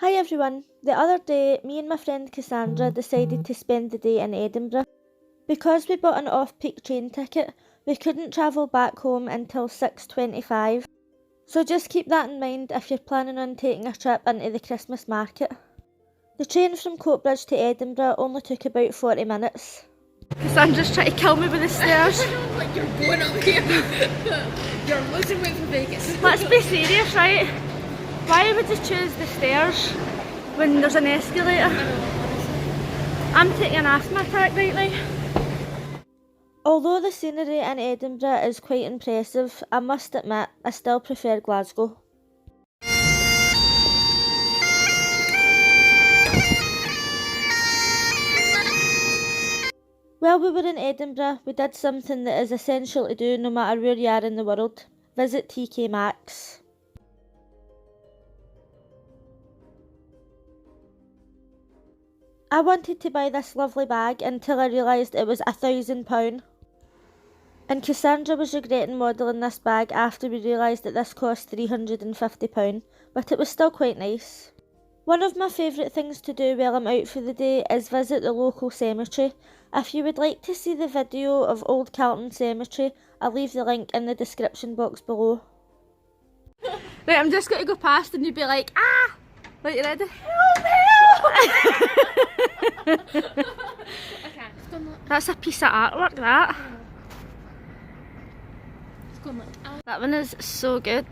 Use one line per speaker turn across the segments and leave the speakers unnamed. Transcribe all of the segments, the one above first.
Hi everyone! The other day, me and my friend Cassandra decided to spend the day in Edinburgh. Because we bought an off-peak train ticket, we couldn't travel back home until 6:25. So just keep that in mind if you're planning on taking a trip into the Christmas market. The train from Coatbridge to Edinburgh only took about 40 minutes. Cassandra's trying to kill me with the stairs.
Like you're going up here. You're losing weight for Vegas.
Let's be serious, right? Why would you choose the stairs when there's an escalator? I'm taking an asthma attack right now. Although the scenery in Edinburgh is quite impressive, I must admit I still prefer Glasgow. While we were in Edinburgh, we did something that is essential to do no matter where you are in the world: visit TK Maxx. I wanted to buy this lovely bag until I realised it was £1,000. And Cassandra was regretting modelling this bag after we realised that this cost £350, but it was still quite nice. One of my favourite things to do while I'm out for the day is visit the local cemetery. If you would like to see the video of Old Calton Cemetery, I'll leave the link in the description box below. Right, I'm just going to go past and you'll be like, ah! Right, you ready? Help, help! That's a piece of artwork, that. That one is so good.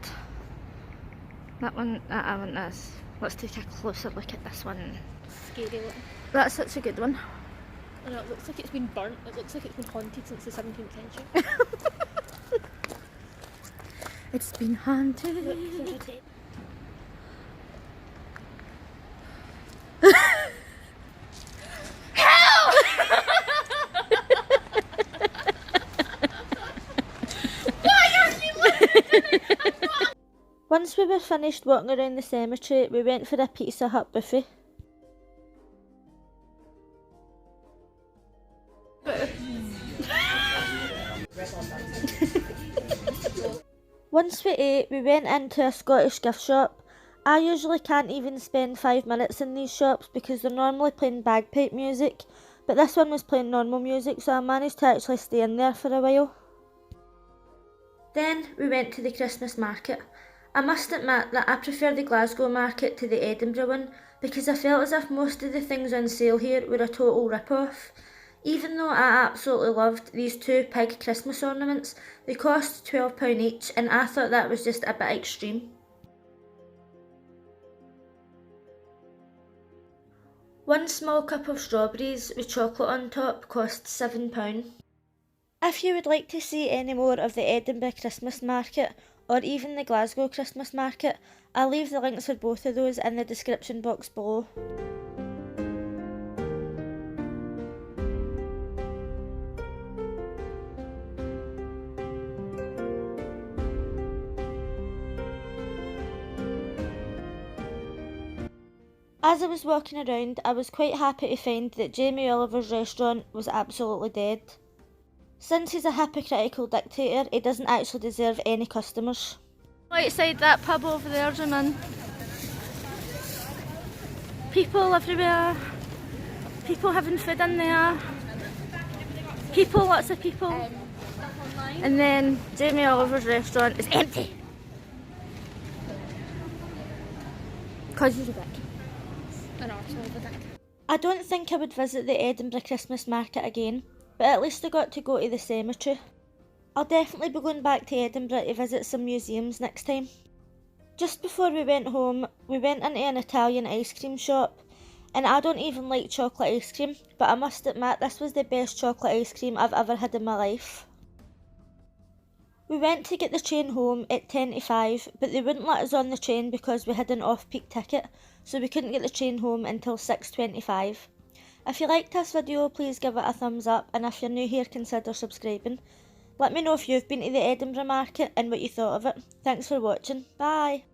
That one is. Let's take a closer look at this one.
Scary looking.
That's such a good one.
I know, it looks like it's been burnt. It looks like it's been haunted since the 17th century.
It's been haunted.
Look,
Once we were finished walking around the cemetery, we went for a Pizza Hut buffet. Once we ate, we went into a Scottish gift shop. I usually can't even spend 5 minutes in these shops because they're normally playing bagpipe music, but this one was playing normal music, so I managed to actually stay in there for a while. Then we went to the Christmas market. I must admit that I prefer the Glasgow market to the Edinburgh one because I felt as if most of the things on sale here were a total rip-off. Even though I absolutely loved these two pig Christmas ornaments, they cost £12 each and I thought that was just a bit extreme. One small cup of strawberries with chocolate on top cost £7. If you would like to see any more of the Edinburgh Christmas market, or even the Glasgow Christmas market, I'll leave the links for both of those in the description box below. As I was walking around, I was quite happy to find that Jamie Oliver's restaurant was absolutely dead. Since he's a hypocritical dictator, he doesn't actually deserve any customers. Outside that pub over there, zoom in. People everywhere. People having food in there. People, lots of people. And then Jamie Oliver's restaurant is empty. Because he's a dick. I don't think I would visit the Edinburgh Christmas market again, but at least I got to go to the cemetery. I'll definitely be going back to Edinburgh to visit some museums next time. Just before we went home, we went into an Italian ice cream shop, and I don't even like chocolate ice cream, but I must admit this was the best chocolate ice cream I've ever had in my life. We went to get the train home at 10 to 5, but they wouldn't let us on the train because we had an off-peak ticket, so we couldn't get the train home until 6:25. If you liked this video, please give it a thumbs up, and if you're new here, consider subscribing. Let me know if you've been to the Edinburgh market and what you thought of it. Thanks for watching. Bye!